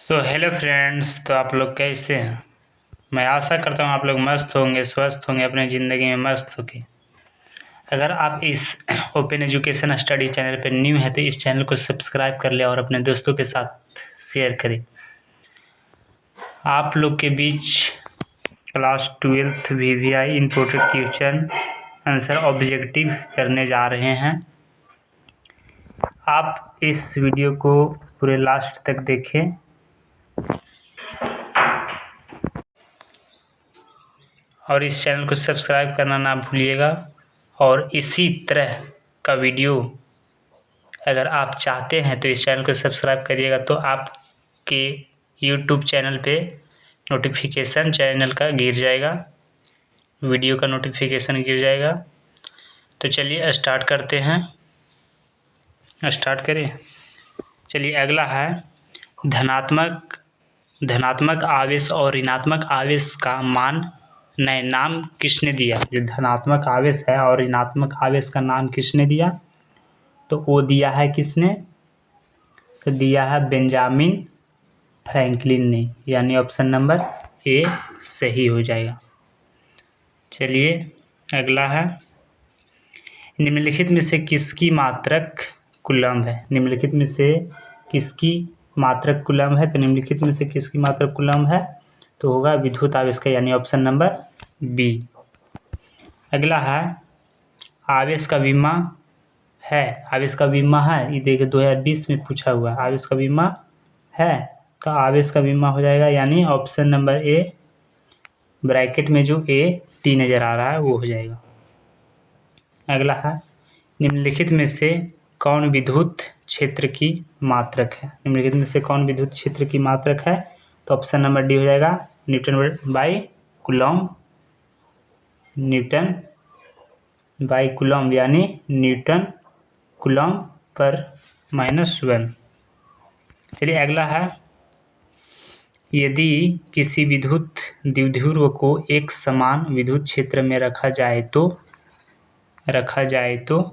तो hello friends, तो आप लोग कैसे हैं। मैं आशा करता हूँ आप लोग मस्त होंगे, स्वस्थ होंगे, अपने ज़िंदगी में मस्त होंगे। अगर आप इस ओपन एजुकेशन स्टडी चैनल पर न्यू हैं तो इस चैनल को सब्सक्राइब कर लें और अपने दोस्तों के साथ शेयर करें। आप लोग के बीच class 12th VVI imported question answer objective करने जा रहे हैं। आप इस वीडियो को पूरे लास्ट तक देखें और इस चैनल को सब्सक्राइब करना ना भूलिएगा। और इसी तरह का वीडियो अगर आप चाहते हैं तो इस चैनल को सब्सक्राइब करिएगा, तो आपके यूट्यूब चैनल पे नोटिफिकेशन चैनल का गिर जाएगा, वीडियो का नोटिफिकेशन गिर जाएगा। तो चलिए स्टार्ट करते हैं। स्टार्ट करें। चलिए अगला है धनात्मक आवेश और ऋणात्मक आवेश का नाम किसने दिया। जो धनात्मक आवेश है और ऋणात्मक आवेश का नाम किसने दिया, तो वो दिया है किसने, तो दिया है बेंजामिन फ्रैंकलिन ने, यानी ऑप्शन नंबर ए सही हो जाएगा। चलिए अगला है निम्नलिखित में से किसकी मात्रक कूलम्ब है। निम्नलिखित में से किसकी मात्रक कूलम्ब है, तो निम्नलिखित में से किसकी मात्रक कूलम्ब है, तो होगा विद्युत आवेश का, यानी ऑप्शन नंबर बी। अगला है आवेश का विमा है। आवेश का विमा है, ये देखिए 2020 में पूछा हुआ है। आवेश का विमा है तो आवेश का विमा हो जाएगा, यानी ऑप्शन नंबर ए, ब्रैकेट में जो ए टी नज़र आ रहा है वो हो जाएगा। अगला है निम्नलिखित में से कौन विद्युत क्षेत्र की मात्रक है। निम्नलिखित में से कौन विद्युत क्षेत्र की मात्रक है, तो ऑप्शन नंबर डी हो जाएगा, न्यूटन बाई कूलम्ब, यानी न्यूटन कूलम्ब पर -1। चलिए अगला है यदि किसी विद्युत द्विध्रुव को एक समान विद्युत क्षेत्र में रखा जाए तो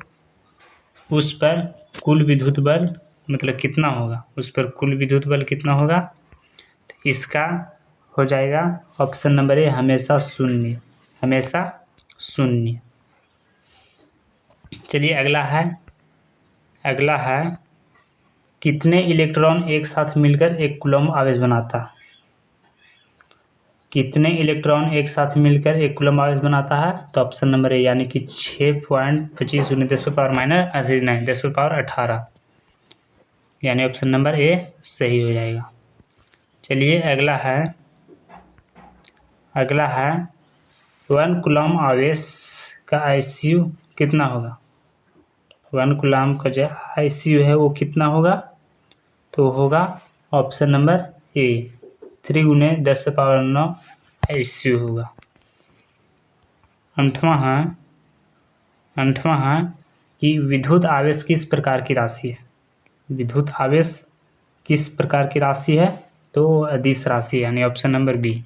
उस पर कुल विद्युत बल मतलब कितना होगा, उस पर कुल विद्युत बल कितना होगा, तो इसका हो जाएगा ऑप्शन नंबर ए, हमेशा शून्य। चलिए अगला है कितने इलेक्ट्रॉन एक साथ मिलकर एक कूलम्ब आवेश बनाता है। कितने इलेक्ट्रॉन एक साथ मिलकर एक कूलम्ब आवेश बनाता है, तो ऑप्शन नंबर ए, यानी कि 6.25 × 10⁻18, यानी ऑप्शन नंबर ए सही हो जाएगा। चलिए अगला है 1 कूलम्ब आवेश का ICU कितना होगा। 1 कूलम्ब का जो ICU है वो कितना होगा, तो होगा ऑप्शन नंबर ए, 3 × 10⁻9 ICU होगा। अंठवां है कि विद्युत आवेश किस प्रकार की राशि है। विद्युत आवेश किस प्रकार की राशि है, तो अदिश राशि, यानी ऑप्शन नंबर बी।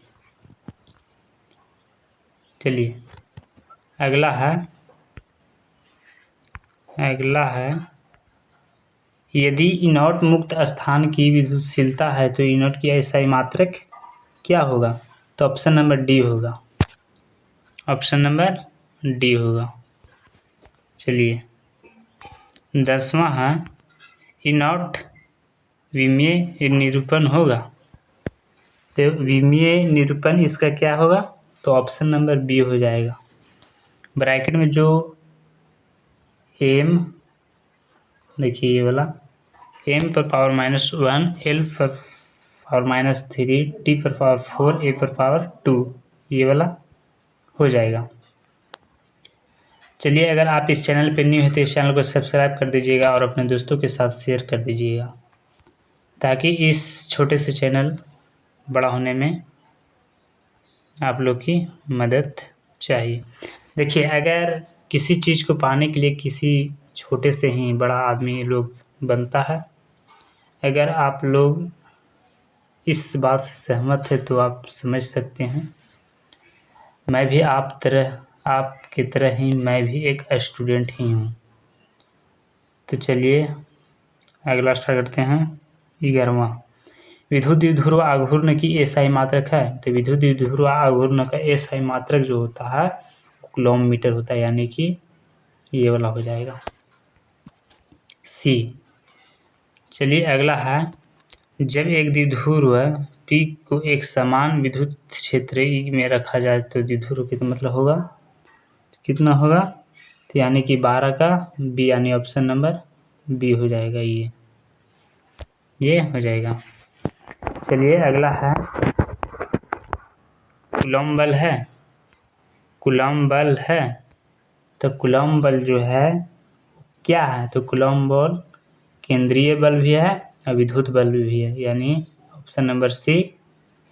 चलिए अगला है यदि इनॉट मुक्त स्थान की विद्युतशीलता है तो इनॉट की ऐसा मात्रक क्या होगा, तो ऑप्शन नंबर डी होगा, ऑप्शन नंबर डी होगा। चलिए 10वां है इनॉट विमीय निरूपण होगा, तो विमीय निरूपण इसका क्या होगा, तो ऑप्शन नंबर बी हो जाएगा। ब्रैकेट में जो एम, देखिए ये वाला m पर पावर -1, l पर पावर -3, t पर पावर 4, a पर पावर 2, ये वाला हो जाएगा। चलिए अगर आप इस चैनल पर न्यू है तो इस चैनल को सब्सक्राइब कर दीजिएगा और अपने दोस्तों के साथ शेयर कर दीजिएगा, ताकि इस छोटे से चैनल बड़ा होने में आप लोग की मदद चाहिए। देखिए अगर किसी चीज़ को पाने के लिए किसी छोटे से ही बड़ा आदमी लोग बनता है। अगर आप लोग इस बात से सहमत है तो आप समझ सकते हैं, मैं भी आपकी तरह ही मैं भी एक स्टूडेंट ही हूँ। तो चलिए अगला स्टार्ट करते हैं। 11वां विद्युत द्विध्रुव आघूर्ण की एसआई मात्रक है, तो विद्युत द्विध्रुव आघूर्ण का एसआई मात्रक जो होता है कूलॉम मीटर होता है, यानी कि ये वाला हो जाएगा सी। चलिए अगला है, जब एक द्विध्रुव P को एक समान विद्युत क्षेत्र E में रखा जाए तो द्विध्रुव कितना मतलब होगा, कितना होगा, तो यानी कि 12 का बी, यानी ऑप्शन नंबर बी हो जाएगा, ये हो जाएगा। चलिए अगला है, कूलॉम बल है, कूलॉम बल है, तो कूलॉम बल जो है क्या है, तो कूलॉम बल केंद्रीय बल भी है और विद्युत बल भी है, यानी ऑप्शन नंबर सी,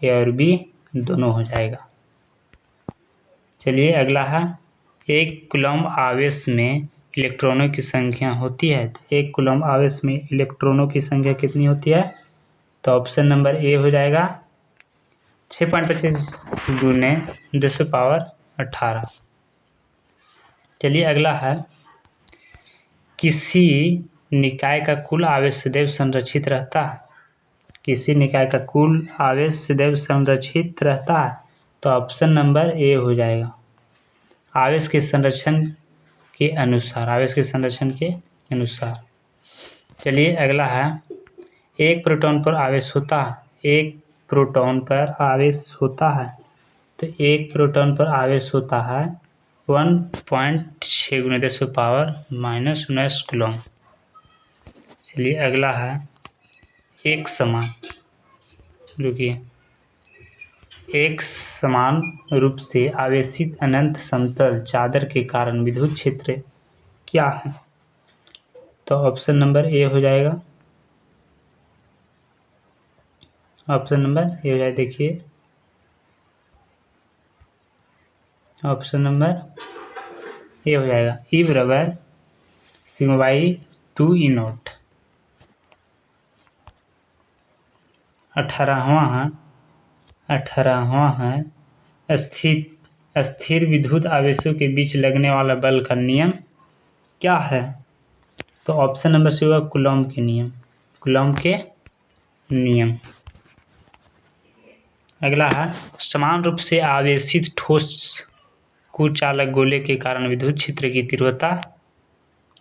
ए और बी दोनों हो जाएगा। चलिए अगला है, एक कूलॉम आवेश में इलेक्ट्रॉनों की संख्या होती है, तो एक कूलॉम आवेश में इलेक्ट्रॉनों की संख्या कितनी होती है, तो ऑप्शन नंबर ए हो जाएगा 6.25 × 10⁻18। चलिए अगला है, किसी निकाय का कुल आवेश सदैव संरक्षित रहता है, किसी निकाय का कुल आवेश सदैव संरक्षित रहता है, तो ऑप्शन नंबर ए हो जाएगा आवेश के संरक्षण के अनुसार, आवेश के संरक्षण के अनुसार। चलिए अगला है, एक प्रोटॉन पर आवेश होता है, एक प्रोटॉन पर आवेश होता है, तो एक प्रोटॉन पर आवेश होता है 1.6 × 10⁻−19 कूलॉम। चलिए अगला है, एक समान, रुकिए, एक समान रूप से आवेशित अनंत समतल चादर के कारण विद्युत क्षेत्र क्या है, तो ऑप्शन नंबर ए हो जाएगा, ऑप्शन नंबर ए हो जाएगा, देखिए ऑप्शन नंबर ए हो जाएगा, ई बराबर σ/2 E0। 18वां है स्थिर विद्युत आवेशों के बीच लगने वाला बल का नियम क्या है, तो ऑप्शन नंबर सी होगा कूलॉम के नियम, कूलॉम के नियम। अगला है, समान रूप से आवेशित ठोस कुचालक गोले के कारण विद्युत क्षेत्र की तीव्रता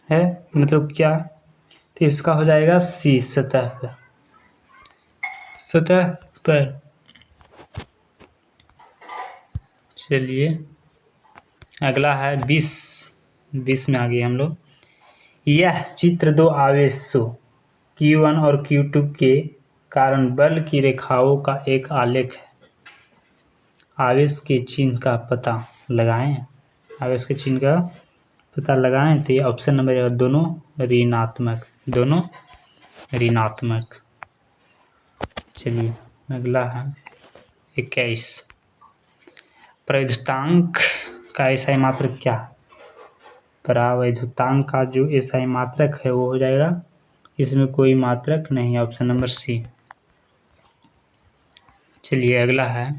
है, मतलब क्या, तो इसका हो जाएगा सी, सतह पर, सतह पर। चलिए अगला है 20 में आ गए हम लोग। यह चित्र दो आवेशों Q1 और Q2 के कारण बल की रेखाओं का एक आलेख है। आवेश के चिन्ह का पता लगाएं, आवेश के चिन्ह का पता लगाएं, तो ये ऑप्शन नंबर दोनों ऋणात्मक, दोनों ऋणात्मक। चलिए अगला है 21, प्रवैधुतांक का एसआई मात्रक क्या है, प्रवैधुतांक का जो एसआई मात्रक है वो हो जाएगा, इसमें कोई मात्रक नहीं, ऑप्शन नंबर सी। चलिए अगला है,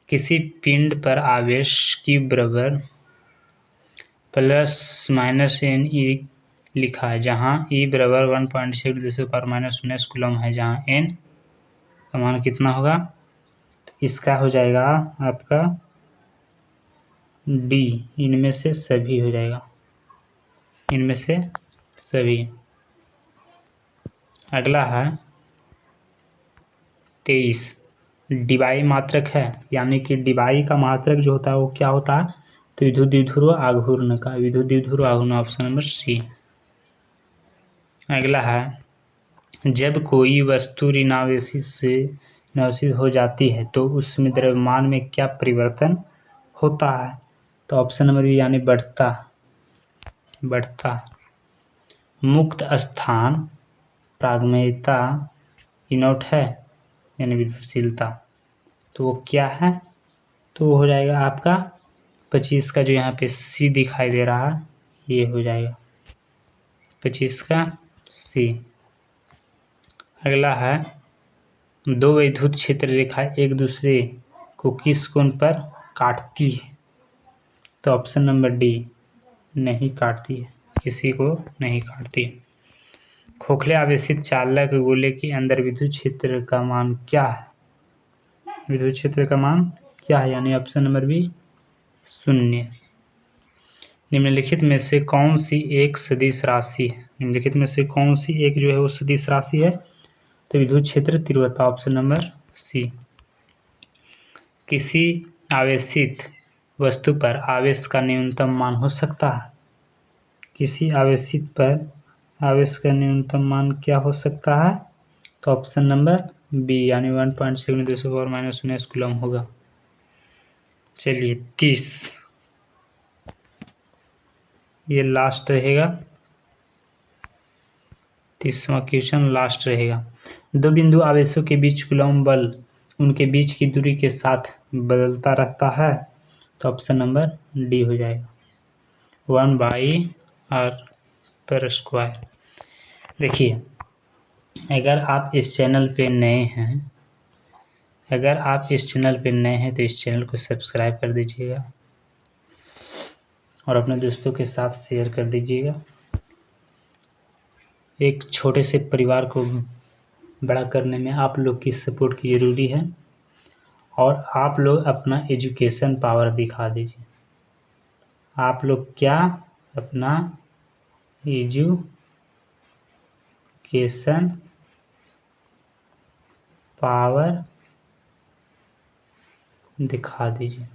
किसी पिंड पर आवेश Q बराबर ±NE लिखा है, जहाँ E बराबर 1.6 × 10⁻−19 कूलॉम है, जहाँ N का मान कितना होगा, इसका हो जाएगा आपका डी, इनमें से सभी हो जाएगा, इनमें से सभी। अगला है 23, डिबाई मात्रक है, यानी कि डिबाई का मात्रक जो होता है वो क्या होता है, तो विद्युत द्विध्रुव आघूर्ण का, विद्युत द्विध्रुव आघूर्ण, ऑप्शन नंबर सी। अगला है, जब कोई वस्तु ऋणावेशित से ऋणावेशित हो जाती है तो उसमें द्रव्यमान में क्या परिवर्तन होता है, तो ऑप्शन नंबर बी, यानी बढ़ता, मुक्त स्थान प्रागम्यता E0 है, यानी विद्युतशीलता, तो वो क्या है, तो वो हो जाएगा आपका 25 का, जो यहाँ पे सी दिखाई दे रहा है, ये हो जाएगा 25 का सी। अगला है, दो विद्युत क्षेत्र रेखा एक दूसरे को किस कोण पर काटती है, तो ऑप्शन नंबर डी, नहीं काटती है, किसी को नहीं काटती है। खोखले आवेशित चालक गोले के अंदर विद्युत क्षेत्र का मान क्या है? विद्युत क्षेत्र का मान क्या है, यानी ऑप्शन नंबर बी 0। निम्नलिखित में से कौन सी एक सदिश राशि है? निम्नलिखित में से कौन सी एक जो है वो सदिश राशि है? तो विद्युत क्षेत्र तीव्रता, ऑप्शन नंबर सी। किसी आवेशित वस्तु पर आवेश का न्यूनतम मान हो सकता है? किसी आवेशित पर आवेश का न्यूनतम मान क्या हो सकता है? तो ऑप्शन नंबर बी, यानी 1.6×10⁻⁻19 कूलम होगा। चलिए 30, ये लास्ट रहेगा, 30वां क्वेश्चन लास्ट रहेगा। दो बिंदु आवेशों के बीच कूलम बल उनके बीच की दूरी के साथ बदलता रहता है, तो ऑप्शन नंबर डी हो जाएगा, 1/r²। देखिए, अगर आप इस चैनल पे नए हैं तो इस चैनल को सब्सक्राइब कर दीजिएगा और अपने दोस्तों के साथ शेयर कर दीजिएगा। एक छोटे से परिवार को बड़ा करने में आप लोग की सपोर्ट की ज़रूरी है, और आप लोग अपना एजुकेशन पावर दिखा दीजिए। आप लोग क्या अपना एजुकेशन पावर दिखा दीजिए।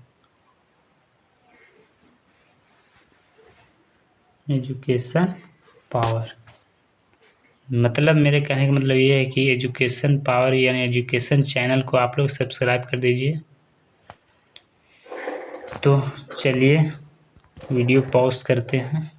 एजुकेशन पावर मतलब, मेरे कहने का मतलब ये है कि एजुकेशन पावर यानी एजुकेशन चैनल को आप लोग सब्सक्राइब कर दीजिए। तो चलिए वीडियो पॉज करते हैं।